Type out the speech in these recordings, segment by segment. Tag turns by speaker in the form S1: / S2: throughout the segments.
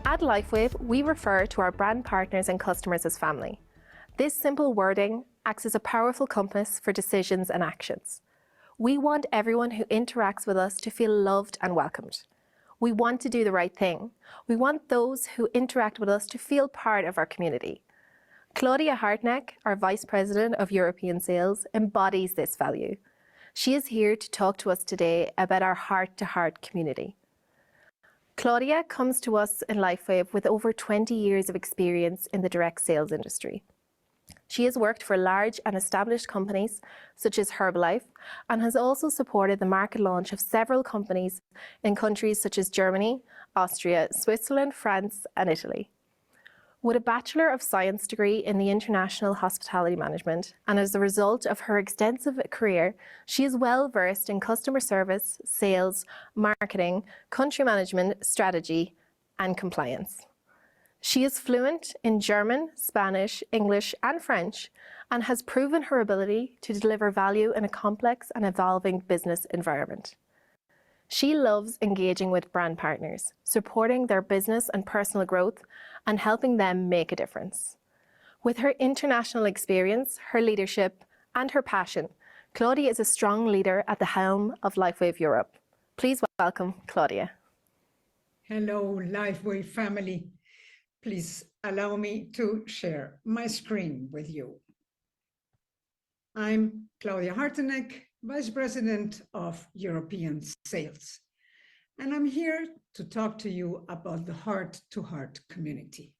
S1: At LifeWave, we refer to our brand partners and customers as family. This simple wording acts as a powerful compass for decisions and actions. We want everyone who interacts with us to feel loved and welcomed. We want to do the right thing. We want those who interact with us to feel part of our community. CLAUDIA HARTENECK, our Vice President of European Sales, embodies this value. She is here to talk to us today about our heart-to-heart community. CLAUDIA comes to us in LifeWave with over 20 years of experience in the direct sales industry. She has worked for large and established companies such as Herbalife and has also supported the market launch of several companies in countries such as Germany, Austria, Switzerland, France and Italy. With a Bachelor of Science degree in the International Hospitality Management, and as a result of her extensive career, she is well versed in customer service, sales, marketing, country management, strategy, and compliance. She is fluent in German, Spanish, English, and French, and has proven her ability to deliver value in a complex and evolving business environment. She loves engaging with brand partners, supporting their business and personal growth, and helping them make a difference. With her international experience, her leadership, and her passion, CLAUDIA is a strong leader at the helm of LifeWave Europe. Please welcome CLAUDIA.
S2: Hello, LifeWave family. Please allow me to share my screen with you. I'm CLAUDIA HARTENECK, Vice President of European Sales, and I'm here to talk to you about the heart-to-heart community.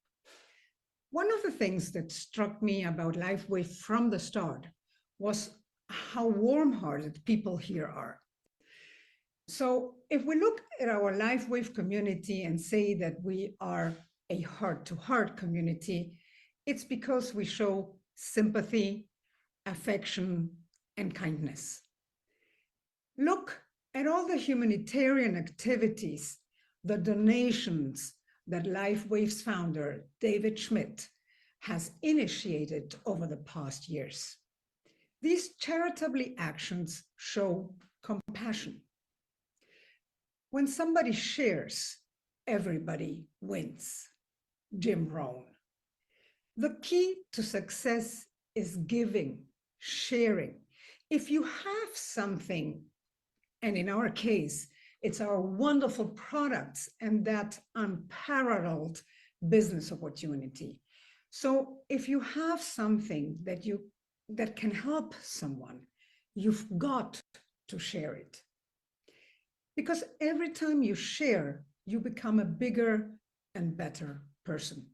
S2: One of the things that struck me about LifeWave from the start was how warm-hearted people here are. So if we look at our LifeWave community and say that we are a heart-to-heart community, it's because we show sympathy, affection, and kindness. Look at all the humanitarian activities, the donations that LifeWave's founder, David Schmidt, has initiated over the past years. These charitable actions show compassion. When somebody shares, everybody wins. Jim Rohn. The key to success is giving, sharing. If you have something, and in our case, it's our wonderful products and that unparalleled business opportunity. So if you have something that can help someone, you've got to share it. Because every time you share, you become a bigger and better person.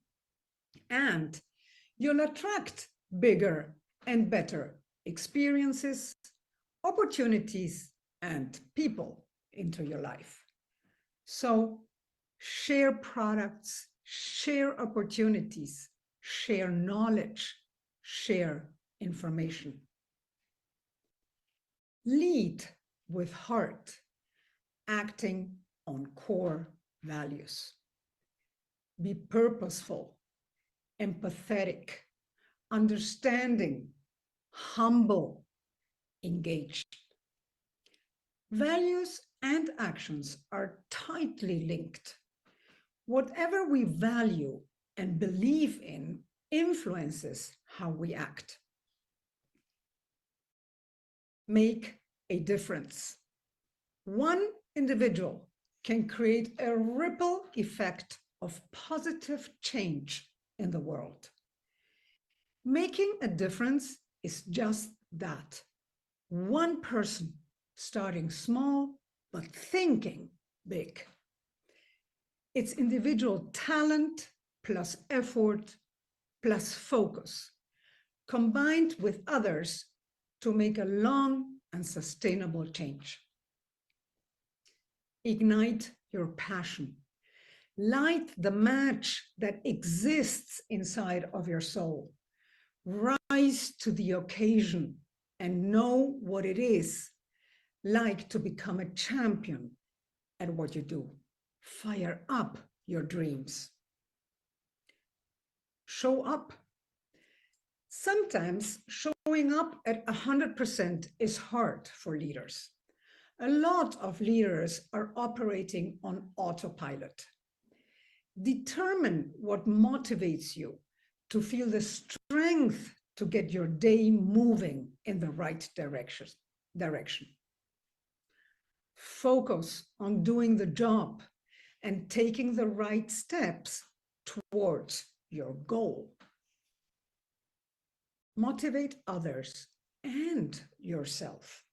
S2: And you'll attract bigger and better experiences, opportunities, and people into your life. So share products, share opportunities, share knowledge, share information. Lead with heart, acting on core values. Be purposeful, empathetic, understanding, humble, engaged. Values and actions are tightly linked. Whatever we value and believe in influences how we act. Make a difference. One individual can create a ripple effect of positive change in the world. Making a difference is just that. One person starting small, but thinking big. It's individual talent plus effort plus focus, combined with others to make a long and sustainable change. Ignite your passion. Light the match that exists inside of your soul. Rise to the occasion and know what it is like to become a champion at what you do. Fire up your dreams. Show up. Sometimes showing up at 100% is hard for leaders. A lot of leaders are operating on autopilot. Determine what motivates you to feel the strength to get your day moving in the right direction. Focus on doing the job and taking the right steps towards your goal. Motivate others and yourself.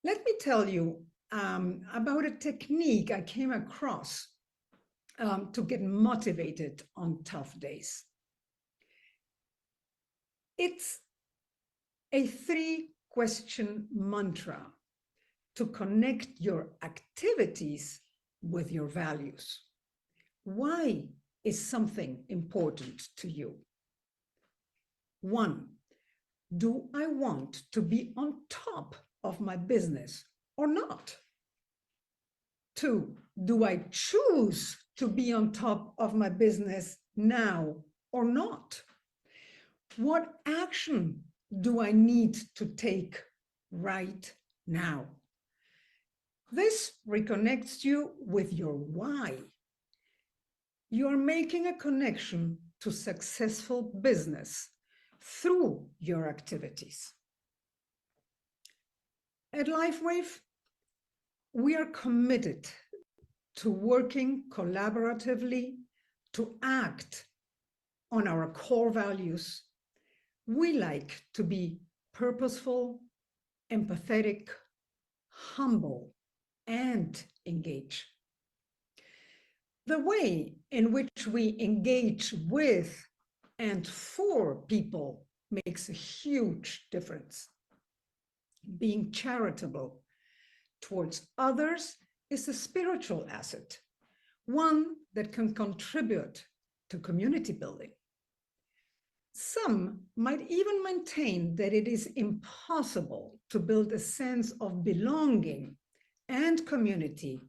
S2: Let me tell you about a technique I came across to get motivated on tough days. It's a 3-question mantra to connect your activities with your values. Why is something important to you? 1, do I want to be on top of my business or not? 2, do I choose to be on top of my business now or not? What action do I need to take right now? This reconnects you with your why. You are making a connection to successful business through your activities. At LifeWave, we are committed to working collaboratively to act on our core values. We like to be purposeful, empathetic, humble, and engage. The way in which we engage with and for people makes a huge difference. Being charitable towards others is a spiritual asset, one that can contribute to community building. Some might even maintain that it is impossible to build a sense of belonging and community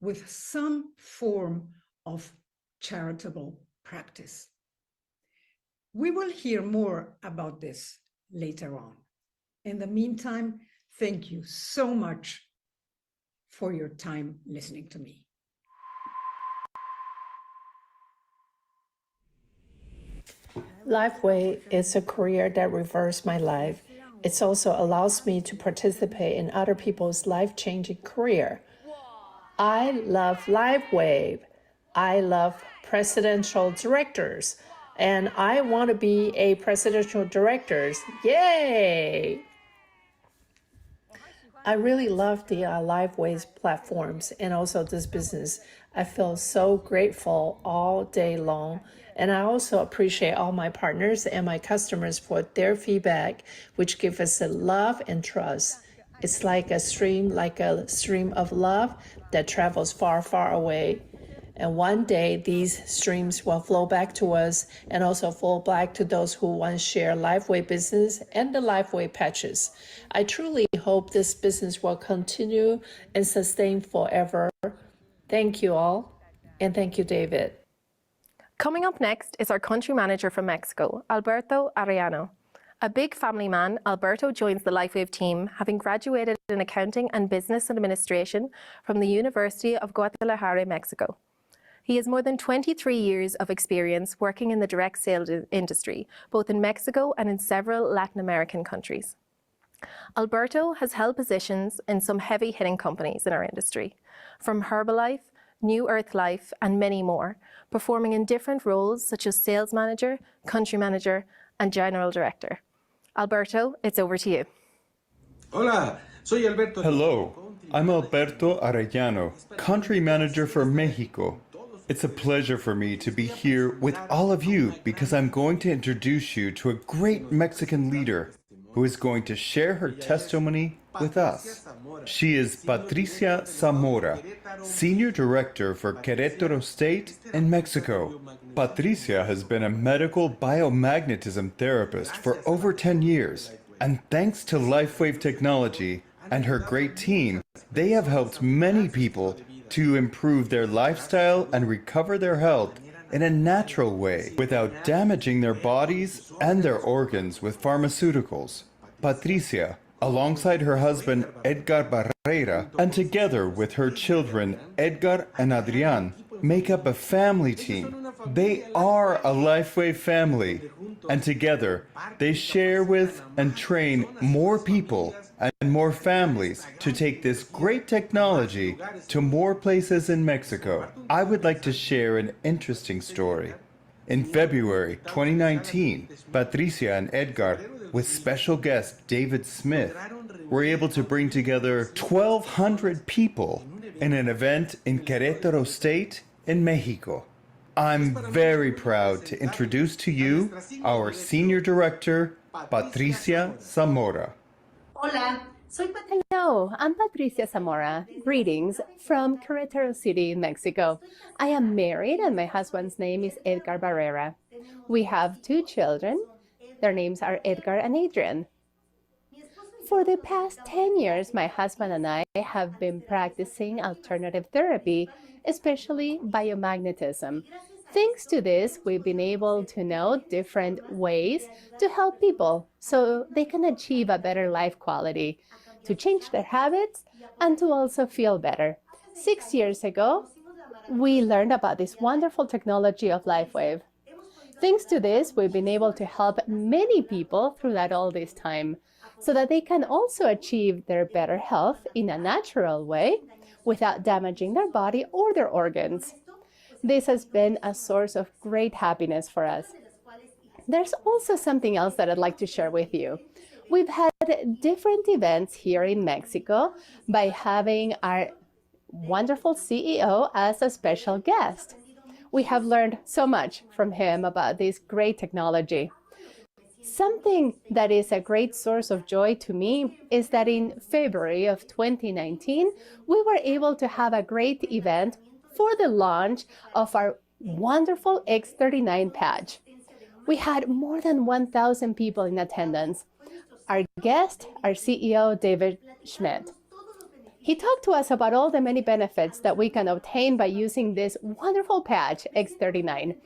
S2: with some form of charitable practice. We will hear more about this later on. In the meantime, thank you so much for your time listening to me.
S3: LifeWay is a career that reversed my life. It also allows me to participate in other people's life-changing career. I love LifeWave. I love presidential directors. And I want to be a presidential director. Yay! I really love the LifeWave's platforms and also this business. I feel so grateful all day long. And I also appreciate all my partners and my customers for their feedback, which give us a love and trust. It's like a stream of love that travels far, far away. And one day these streams will flow back to us and also flow back to those who once share LifeWave business and the LifeWave patches. I truly hope this business will continue and sustain forever. Thank you all. And thank you, David.
S1: Coming up next is our country manager from Mexico, Alberto Arellano. A big family man, Alberto joins the LifeWave team, having graduated in accounting and business administration from the University of Guadalajara, Mexico. He has more than 23 years of experience working in the direct sales industry, both in Mexico and in several Latin American countries. Alberto has held positions in some heavy-hitting companies in our industry, from Herbalife, New Earth Life, and many more, performing in different roles such as sales manager, country manager, and general director. Alberto, it's over to you.
S4: Hola, soy Alberto.
S5: Hello, I'm Alberto Arellano, country manager for Mexico. It's a pleasure for me to be here with all of you because I'm going to introduce you to a great Mexican leader who is going to share her testimony with us. She is Patricia Zamora, Senior Director for Querétaro State in Mexico. Patricia has been a medical biomagnetism therapist for over 10 years, and thanks to LifeWave technology and her great team, they have helped many people to improve their lifestyle and recover their health in a natural way without damaging their bodies and their organs with pharmaceuticals. Patricia, alongside her husband Edgar Barrera, and together with her children Edgar and Adrián, make up a family team. They are a LifeWave family, and together they share with and train more people and more families to take this great technology to more places in Mexico. I would like to share an interesting story. In February 2019, Patricia and Edgar, with special guest David Smith, were able to bring together 1,200 people in an event in Querétaro State in Mexico. I'm very proud to introduce to you our Senior Director, Patricia Zamora.
S6: Hola, soy Patricia.
S1: Hello, I'm Patricia Zamora. Greetings from Querétaro City, Mexico. I am married and my husband's name is Edgar Barrera. We have 2 children. Their names are Edgar and Adrian. For the past 10 years, my husband and I have been practicing alternative therapy, especially biomagnetism. Thanks to this, we've been able to know different ways to help people so they can achieve a better life quality, to change their habits, and to also feel better. 6 years ago, we learned about this wonderful technology of LifeWave. Thanks to this, we've been able to help many people throughout all this time so that they can also achieve their better health in a natural way without damaging their body or their organs. This has been a source of great happiness for us. There's also something else that I'd like to share with you. We've had different events here in Mexico by having our wonderful CEO as a special guest. We have learned so much from him about this great technology. Something that is a great source of joy to me is that in February of 2019, we were able to have a great event for the launch of our wonderful X39 patch. We had more than 1,000 people in attendance. Our guest, our CEO, David Schmidt. He talked to us about all the many benefits that we can obtain by using this wonderful patch, X39.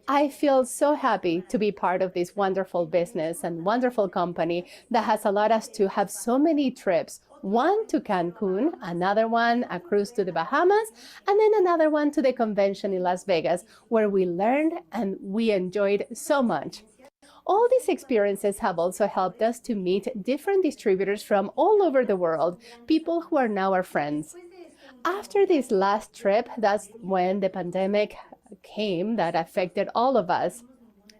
S1: I feel so happy to be part of this wonderful business and wonderful company that has allowed us to have so many trips. One to Cancun, another one a cruise to the Bahamas, and then another one to the convention in Las Vegas, where we learned and we enjoyed so much. All these experiences have also helped us to meet different distributors from all over the world, people who are now our friends. After this last trip, that's when the pandemic came that affected all of us.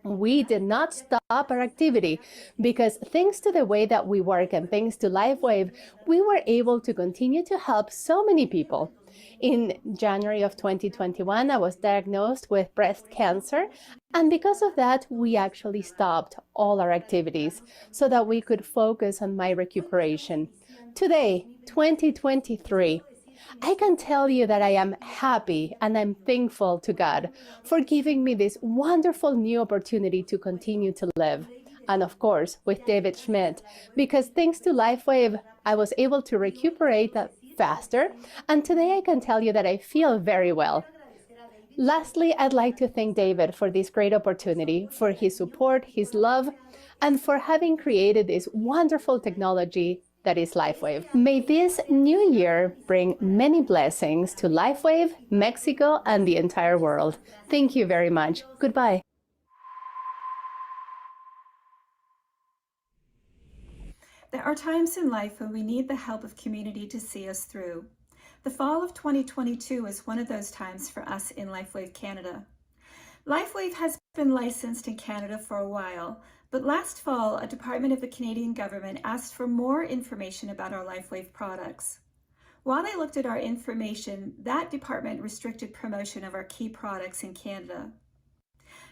S1: We did not stop our activity because thanks to the way that we work and thanks to LifeWave, we were able to continue to help so many people. In January of 2021, I was diagnosed with breast cancer, and because of that, we actually stopped all our activities so that we could focus on my recuperation. Today, 2023, I can tell you that I am happy and I'm thankful to God for giving me this wonderful new opportunity to continue to live. And of course, with David Schmidt, because thanks to LifeWave, I was able to recuperate faster. And today I can tell you that I feel very well. Lastly, I'd like to thank David for this great opportunity, for his support, his love, and for having created this wonderful technology that is LifeWave. May this new year bring many blessings to LifeWave, Mexico, and the entire world. Thank you very much. Goodbye.
S7: There are times in life when we need the help of community to see us through. The fall of 2022 is one of those times for us in LifeWave Canada. LifeWave has been licensed in Canada for a while, but last fall, a department of the Canadian government asked for more information about our LifeWave products. While they looked at our information, that department restricted promotion of our key products in Canada.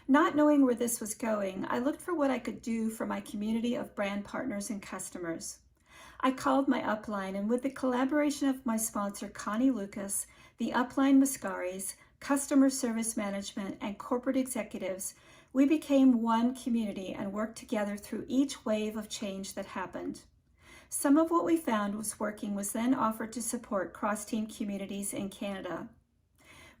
S7: Not knowing where this was going, I looked for what I could do for my community of brand partners and customers. I called my upline, and with the collaboration of my sponsor, Connie Lucas, the upline Muscaris, customer service management, and corporate executives, we became one community and worked together through each wave of change that happened. Some of what we found was working was then offered to support cross-team communities in Canada.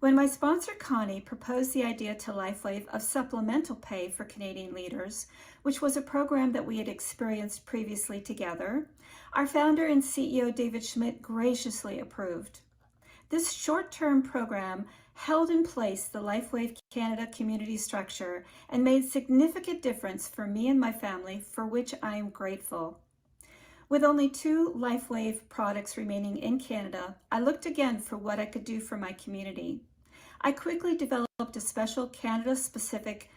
S7: When my sponsor Connie proposed the idea to LifeWave of supplemental pay for Canadian leaders, which was a program that we had experienced previously together, our founder and CEO David Schmidt graciously approved. This short-term program held in place the LifeWave Canada community structure and made significant difference for me and my family, for which I am grateful. With only 2 LifeWave products remaining in Canada, I looked again for what I could do for my community. I quickly developed a special Canada-specific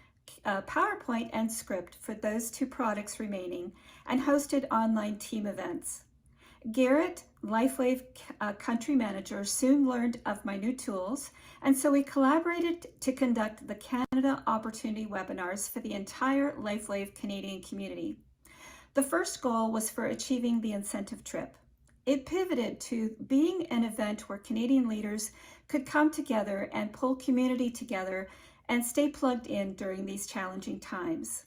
S7: PowerPoint and script for those 2 products remaining and hosted online team events. GERRIT, LifeWave country manager, soon learned of my new tools, and so we collaborated to conduct the Canada Opportunity webinars for the entire LifeWave Canadian community. The first goal was for achieving the incentive trip. It pivoted to being an event where Canadian leaders could come together and pull community together and stay plugged in during these challenging times.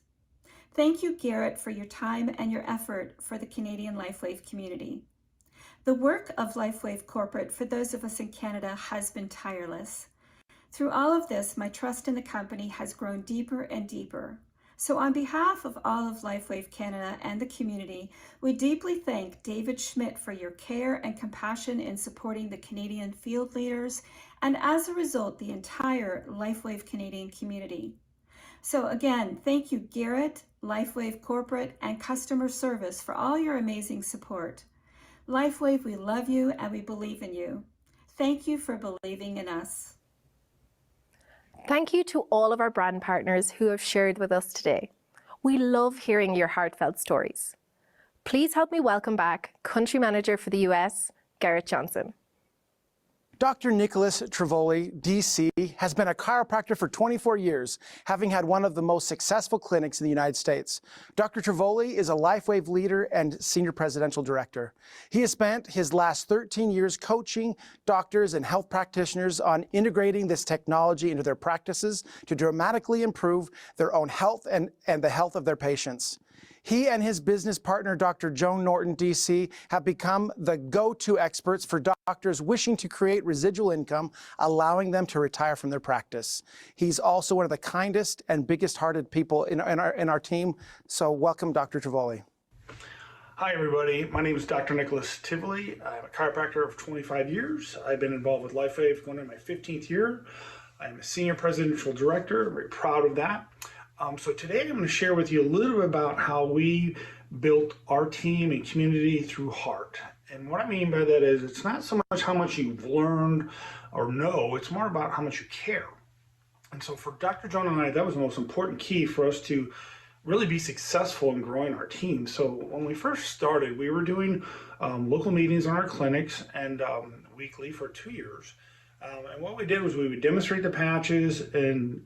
S7: Thank you, GERRIT, for your time and your effort for the Canadian LifeWave community. The work of LifeWave Corporate for those of us in Canada has been tireless. Through all of this, my trust in the company has grown deeper and deeper. So on behalf of all of LifeWave Canada and the community, we deeply thank David Schmidt for your care and compassion in supporting the Canadian field leaders, and as a result, the entire LifeWave Canadian community. So again, thank you, GERRIT, LifeWave Corporate, and customer service for all your amazing support. LifeWave, we love you and we believe in you. Thank you for believing in us.
S1: Thank you to all of our brand partners who have shared with us today. We love hearing your heartfelt stories. Please help me welcome back Country Manager for the US, Gerrit Johnson.
S8: Dr. Nicholas Tivoli, DC, has been a chiropractor for 24 years, having had one of the most successful clinics in the United States. Dr. Tivoli is a LifeWave leader and senior presidential director. He has spent his last 13 years coaching doctors and health practitioners on integrating this technology into their practices to dramatically improve their own health and the health of their patients. He and his business partner, Dr. Joan Norton, DC, have become the go-to experts for doctors wishing to create residual income, allowing them to retire from their practice. He's also one of the kindest and biggest-hearted people in our team. So welcome, Dr. Tivoli.
S9: Hi, everybody. My name is Dr. Nicholas Tivoli. I'm a chiropractor of 25 years. I've been involved with LifeWave going into my 15th year. I'm a senior presidential director. I'm very proud of that. So today I'm going to share with you a little bit about how we built our team and community through heart. And what I mean by that is it's not so much how much you've learned or know, it's more about how much you care. And so for Dr. Joan and I, that was the most important key for us to really be successful in growing our team. So when we first started, we were doing local meetings in our clinics and weekly for 2 years. And what we did was we would demonstrate the patches and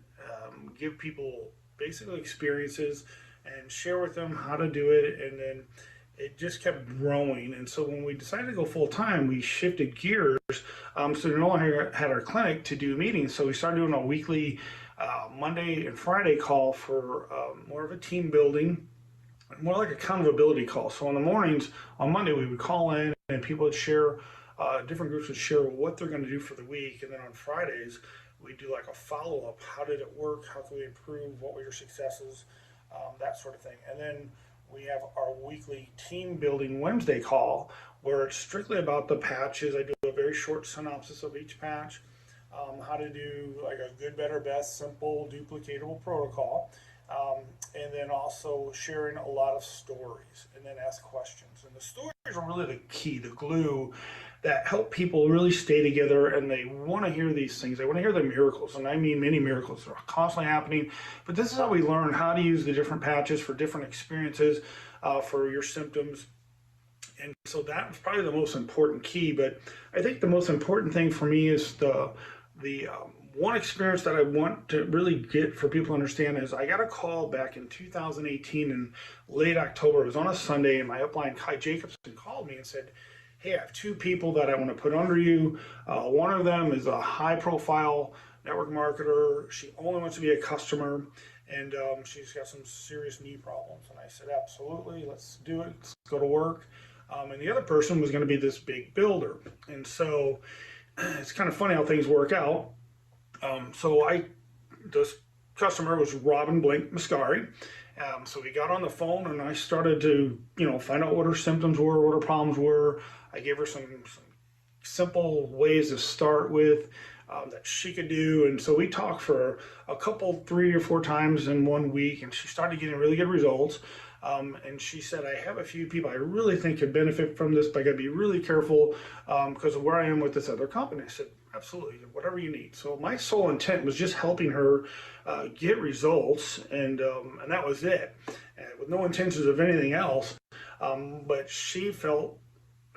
S9: give people basically experiences and share with them how to do it, and then it just kept growing. And so when we decided to go full-time, we shifted gears, so we no longer had our clinic to do meetings. So we started doing a weekly Monday and Friday call for more of a team building, more like accountability call. So in the mornings on Monday we would call in and people would share, different groups would share what they're going to do for the week, and then on Fridays we do like a follow-up. How did it work? How can we improve? What were your successes? That sort of thing. And then we have our weekly team building Wednesday call where it's strictly about the patches. I do a very short synopsis of each patch, how to do like a good, better, best, simple, duplicatable protocol. And then also sharing a lot of stories and then ask questions. And the stories are really the key, the glue that help people really stay together, and they want to hear these things. They want to hear the miracles, and I mean many miracles are constantly happening. But this is how we learn how to use the different patches for different experiences, for your symptoms. And so that's probably the most important key. But I think the most important thing for me is the one experience that I want to really get for people to understand is I got a call back in 2018 in late October. It was on a Sunday, and my upline, Kai Jacobson, called me and said, hey, I have 2 people that I want to put under you. One of them is a high-profile network marketer. She only wants to be a customer, and she's got some serious knee problems. And I said, absolutely, let's do it. Let's go to work. And the other person was going to be this big builder. And so it's kind of funny how things work out. This customer was Robin Blink Mascari. So we got on the phone and I started to, find out what her symptoms were, what her problems were. I gave her some simple ways to start with that she could do. And so we talked for a couple, 3 or 4 times in 1 week, and she started getting really good results. And she said, I have a few people I really think could benefit from this, but I got to be really careful because of where I am with this other company. I said, absolutely, whatever you need. So my sole intent was just helping her get results, and that was it, with no intentions of anything else. But she felt,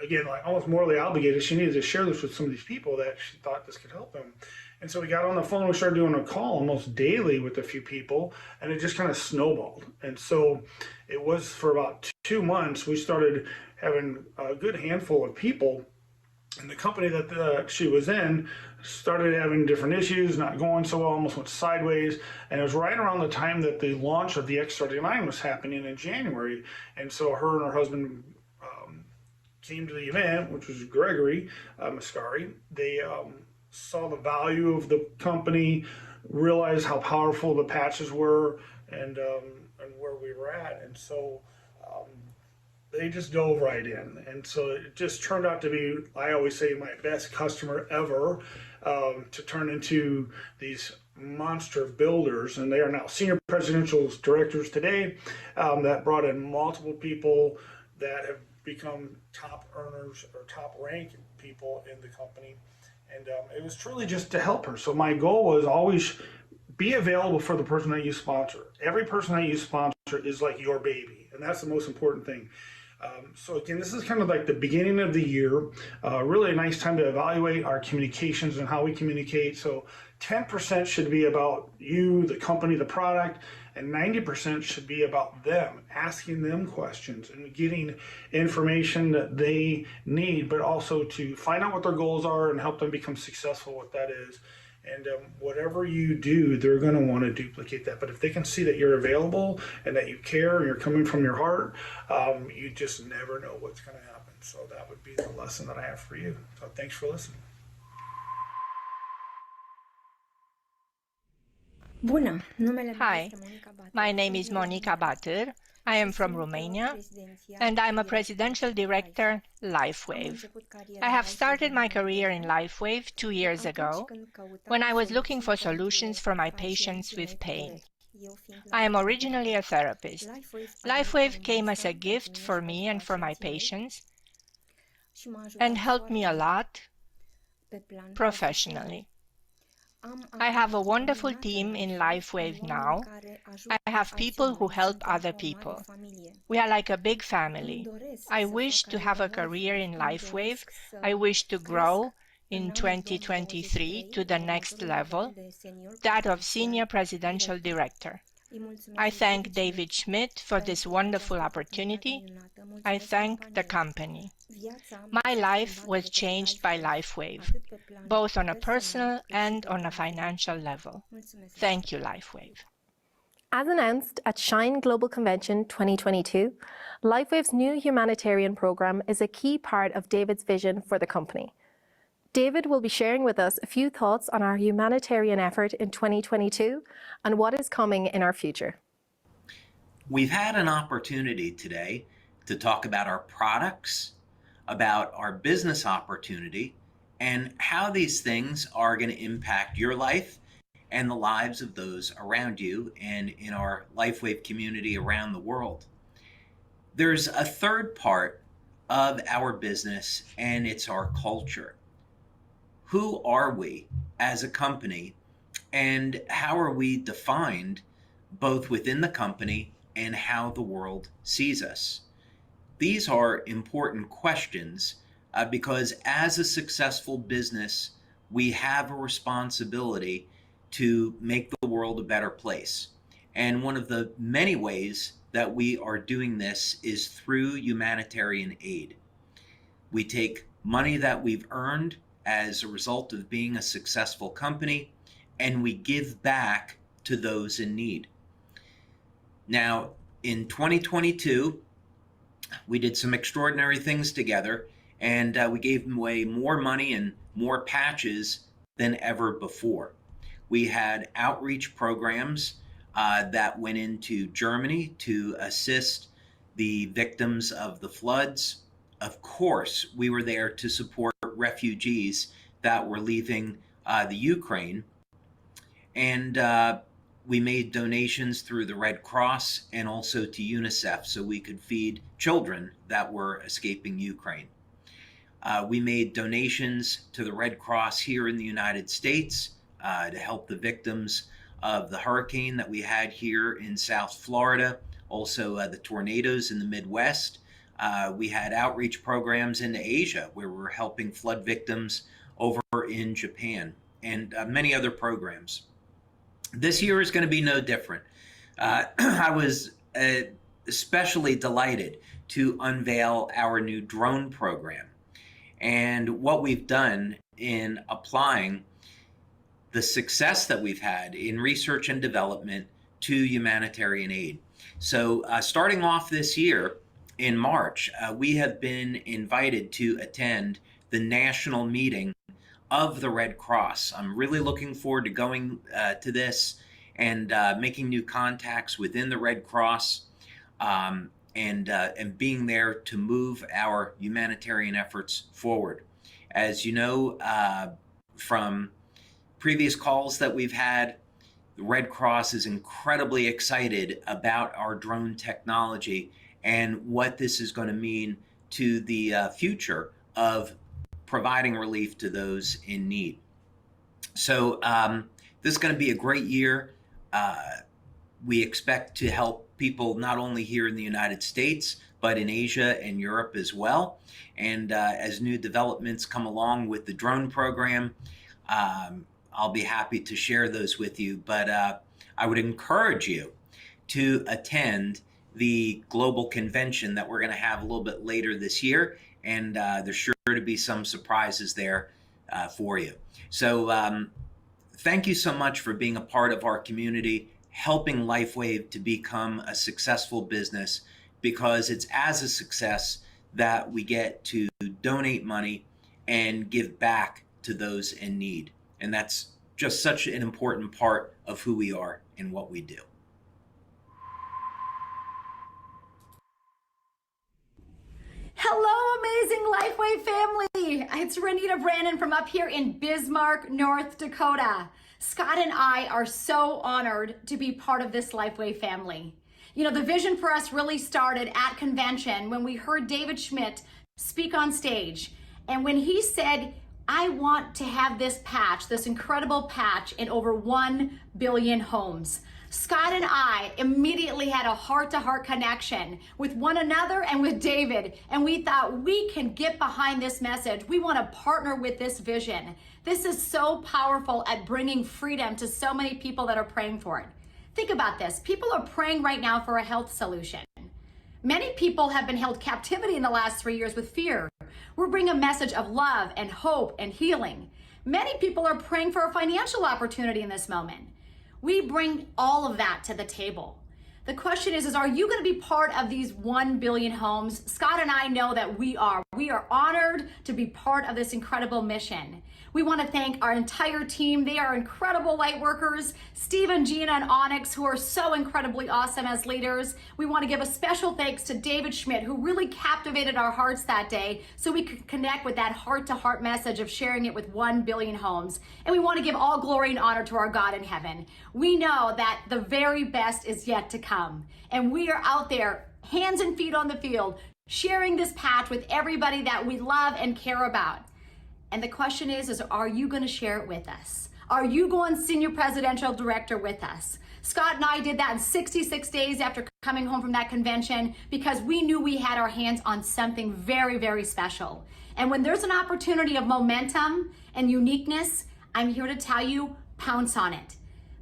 S9: again, like almost morally obligated. She needed to share this with some of these people that she thought this could help them. And so we got on the phone, we started doing a call almost daily with a few people, and it just kind of snowballed. And so it was for about 2 months, we started having a good handful of people. And the company that she was in started having different issues, not going so well, almost went sideways. And it was right around the time that the launch of the X39 was happening in January. And so her and her husband came to the event, which was Gregory Mascari. They saw the value of the company, realized how powerful the patches were, and where we were at. And so they just dove right in. And so it just turned out to be, I always say, my best customer ever, to turn into these monster builders. And they are now senior presidential directors today, that brought in multiple people that have become top earners or top ranked people in the company. And it was truly just to help her. So my goal was always be available for the person that you sponsor. Every person that you sponsor is like your baby, and that's the most important thing. So again, this is kind of like the beginning of the year, really a nice time to evaluate our communications and how we communicate. So 10% should be about you, the company, the product, and 90% should be about them, asking them questions and getting information that they need, but also to find out what their goals are and help them become successful, what that is. And whatever you do, they're going to want to duplicate that. But if they can see that you're available and that you care and you're coming from your heart, you just never know what's going to happen. So that would be the lesson that I have for you. So thanks for listening.
S10: Hi, my name is Monica BATIR. I am from Romania, and I'm a presidential director, LifeWave. I have started my career in LifeWave 2 years ago, when I was looking for solutions for my patients with pain. I am originally a therapist. LifeWave came as a gift for me and for my patients, and helped me a lot professionally. I have a wonderful team in LifeWave now. I have people who help other people. We are like a big family. I wish to have a career in LifeWave. I wish to grow in 2023 to the next level, that of Senior Presidential Director. I thank David Schmidt for this wonderful opportunity. I thank the company. My life was changed by LifeWave, both on a personal and on a financial level. Thank you, LifeWave.
S1: As announced at Shine Global Convention 2022, LifeWave's new humanitarian program is a key part of David's vision for the company. David will be sharing with us a few thoughts on our humanitarian effort in 2022 and what is coming in our future.
S11: We've had an opportunity today to talk about our products, about our business opportunity, and how these things are going to impact your life and the lives of those around you and in our LifeWave community around the world. There's a third part of our business, and it's our culture. Who are we as a company, and how are we defined both within the company and how the world sees us? These are important questions because as a successful business, we have a responsibility to make the world a better place. And one of the many ways that we are doing this is through humanitarian aid. We take money that we've earned as a result of being a successful company, and we give back to those in need. Now, in 2022, we did some extraordinary things together, and we gave away more money and more patches than ever before. We had outreach programs that went into Germany to assist the victims of the floods. Of course, we were there to support refugees that were leaving the Ukraine. And we made donations through the Red Cross and also to UNICEF so we could feed children that were escaping Ukraine. We made donations to the Red Cross here in the United States to help the victims of the hurricane that we had here in South Florida, also the tornadoes in the Midwest. We had outreach programs into Asia where we're helping flood victims over in Japan, and many other programs. This year is going to be no different. I was especially delighted to unveil our new drone program and what we've done in applying the success that we've had in research and development to humanitarian aid. So starting off this year in March, we have been invited to attend the national meeting of the Red Cross. I'm really looking forward to going to this and making new contacts within the Red Cross and being there to move our humanitarian efforts forward. As you know, from previous calls that we've had, the Red Cross is incredibly excited about our drone technology and what this is going to mean to the future of providing relief to those in need. So this is going to be a great year. We expect to help people not only here in the United States, but in Asia and Europe as well. And as new developments come along with the drone program, I'll be happy to share those with you. But I would encourage you to attend the global convention that we're going to have a little bit later this year. And there's sure to be some surprises there for you. So thank you so much for being a part of our community, helping LifeWave to become a successful business, because it's as a success that we get to donate money and give back to those in need. And that's just such an important part of who we are and what we do.
S6: Hello, amazing LifeWave family. It's RENITA Brannan from up here in Bismarck, North Dakota. Scott and I are so honored to be part of this LifeWave family. You know, the vision for us really started at convention when we heard David Schmidt speak on stage. And when he said, I want to have this patch, this incredible patch in over 1 billion homes. Scott and I immediately had a heart-to-heart connection with one another and with David, and we thought we can get behind this message. We want to partner with this vision. This is so powerful at bringing freedom to so many people that are praying for it. Think about this. People are praying right now for a health solution. Many people have been held captivity in the last 3 years with fear. We're bringing a message of love and hope and healing. Many people are praying for a financial opportunity in this moment. We bring all of that to the table. The question is are you going to be part of these 1 billion homes? Scott and I know that we are. We are honored to be part of this incredible mission. We want to thank our entire team. They are incredible light workers. Steve and Gina and Onyx, who are so incredibly awesome as leaders. We want to give a special thanks to David Schmidt, who really captivated our hearts that day so we could connect with that heart-to-heart message of sharing it with 1 billion homes. And we want to give all glory and honor to our God in heaven. We know that the very best is yet to come. And we are out there, hands and feet on the field, sharing this patch with everybody that we love and care about. And the question is are you going to share it with us? Are you going senior presidential director with us? Scott and I did that in 66 days after coming home from that convention because we knew we had our hands on something very, very special. And when there's an opportunity of momentum and uniqueness, I'm here to tell you, pounce on it.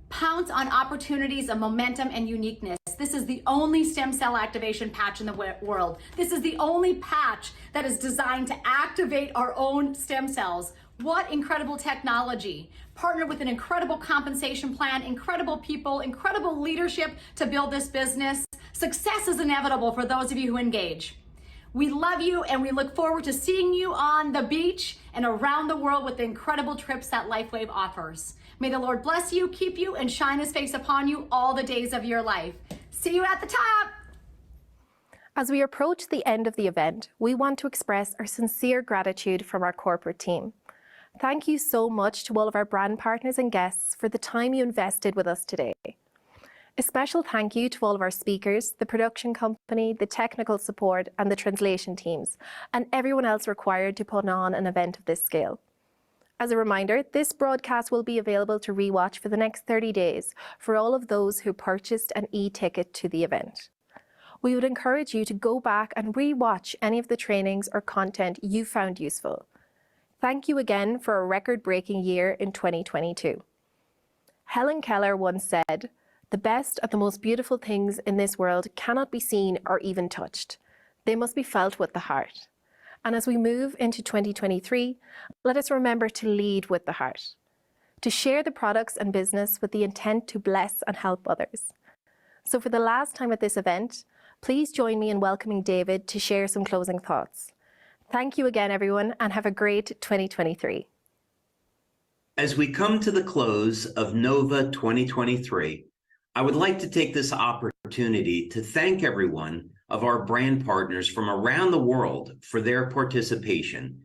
S6: Pounce on opportunities of momentum and uniqueness. This is the only stem cell activation patch in the world. This is the only patch that is designed to activate our own stem cells. What incredible technology. Partner with an incredible compensation plan, incredible people, incredible leadership to build this business. Success is inevitable for those of you who engage. We love you and we look forward to seeing you on the beach and around the world with the incredible trips that LifeWave offers. May the Lord bless you, keep you, and shine his face upon you all the days of your life. See you at the top.
S1: As we approach the end of the event, we want to express our sincere gratitude from our corporate team. Thank you so much to all of our brand partners and guests for the time you invested with us today. A special thank you to all of our speakers, the production company, the technical support, and the translation teams, and everyone else required to put on an event of this scale. As a reminder, this broadcast will be available to rewatch for the next 30 days for all of those who purchased an e-ticket to the event. We would encourage you to go back and rewatch any of the trainings or content you found useful. Thank you again for a record-breaking year in 2022. Helen Keller once said, "The best and the most beautiful things in this world cannot be seen or even touched. They must be felt with the heart." And as we move into 2023, let us remember to lead with the heart, to share the products and business with the intent to bless and help others. So for the last time at this event, please join me in welcoming David to share some closing thoughts. Thank you again, everyone, and have a great 2023.
S11: As we come to the close of NOVA 2023, I would like to take this opportunity to thank everyone of our brand partners from around the world for their participation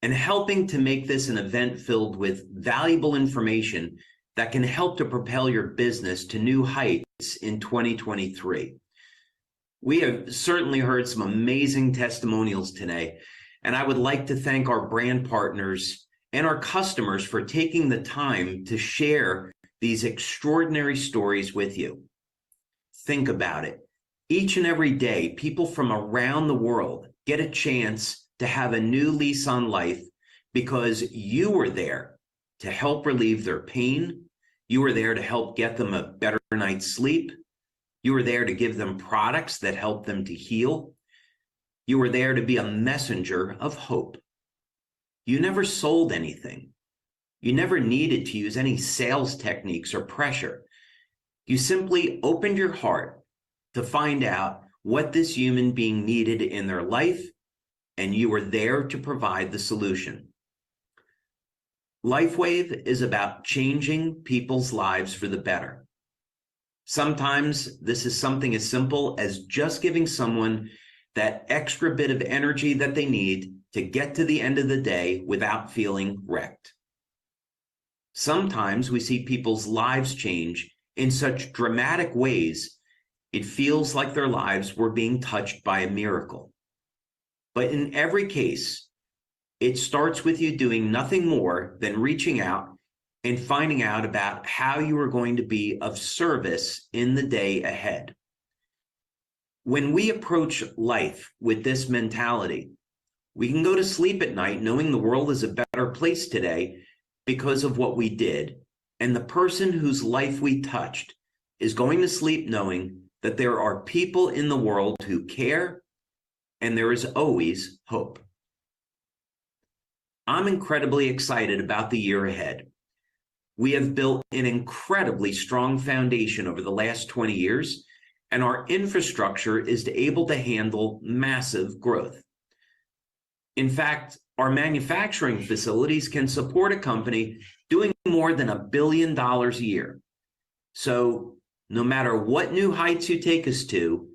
S11: and helping to make this an event filled with valuable information that can help to propel your business to new heights in 2023. We have certainly heard some amazing testimonials today, and I would like to thank our brand partners and our customers for taking the time to share these extraordinary stories with you. Think about it. Each and every day, people from around the world get a chance to have a new lease on life because you were there to help relieve their pain. You were there to help get them a better night's sleep. You were there to give them products that help them to heal. You were there to be a messenger of hope. You never sold anything. You never needed to use any sales techniques or pressure. You simply opened your heart to find out what this human being needed in their life, and you were there to provide the solution. LifeWave is about changing people's lives for the better. Sometimes this is something as simple as just giving someone that extra bit of energy that they need to get to the end of the day without feeling wrecked. Sometimes we see people's lives change in such dramatic ways, it feels like their lives were being touched by a miracle. But in every case, it starts with you doing nothing more than reaching out and finding out about how you are going to be of service in the day ahead. When we approach life with this mentality, we can go to sleep at night knowing the world is a better place today because of what we did, and the person whose life we touched is going to sleep knowing that there are people in the world who care, and there is always hope. I'm incredibly excited about the year ahead. We have built an incredibly strong foundation over the last 20 years, and our infrastructure is able to handle massive growth. In fact, our manufacturing facilities can support a company doing more than $1 billion a year. So no matter what new heights you take us to,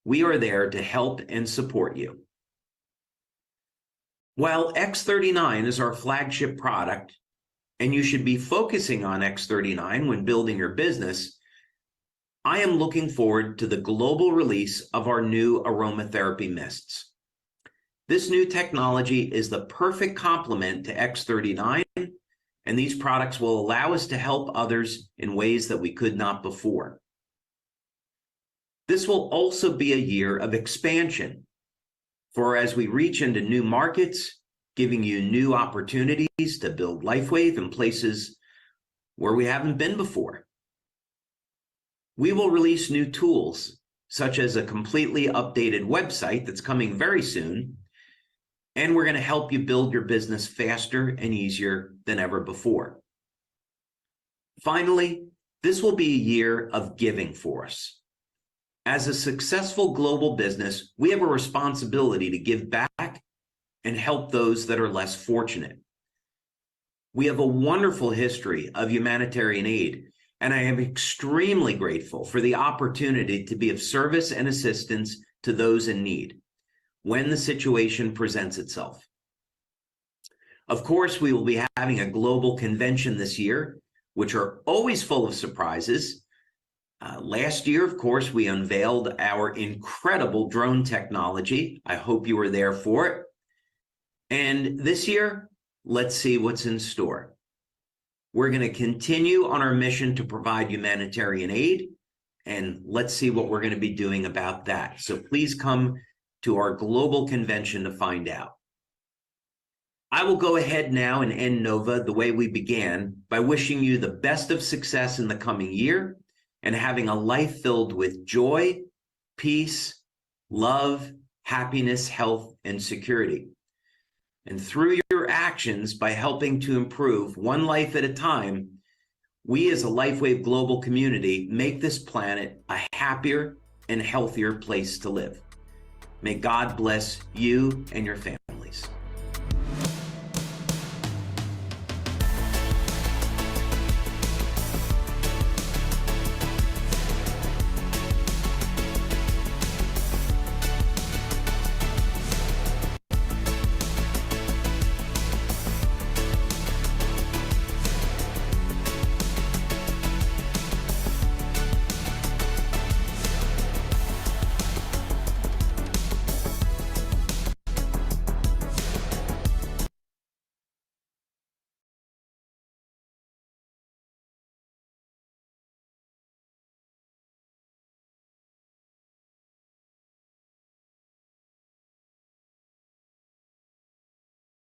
S11: we are there to help and support you. While X39 is our flagship product, and you should be focusing on X39 when building your business, I am looking forward to the global release of our new aromatherapy mists. This new technology is the perfect complement to X39, and these products will allow us to help others in ways that we could not before. This will also be a year of expansion, for as we reach into new markets, giving you new opportunities to build LifeWave in places where we haven't been before. We will release new tools, such as a completely updated website that's coming very soon, and we're going to help you build your business faster and easier than ever before. Finally, this will be a year of giving for us. As a successful global business, we have a responsibility to give back and help those that are less fortunate. We have a wonderful history of humanitarian aid, and I am extremely grateful for the opportunity to be of service and assistance to those in need when the situation presents itself. Of course, we will be having a global convention this year, which are always full of surprises. Last year, of course, we unveiled our incredible drone technology. I hope you were there for it. And this year, let's see what's in store. We're going to continue on our mission to provide humanitarian aid, and let's see what we're going to be doing about that. So please come to our global convention to find out. I will go ahead now and end NOVA the way we began by wishing you the best of success in the coming year and having a life filled with joy, peace, love, happiness, health, and security. And through your actions, by helping to improve one life at a time, we as a LifeWave global community make this planet a happier and healthier place to live. May God bless you and your families.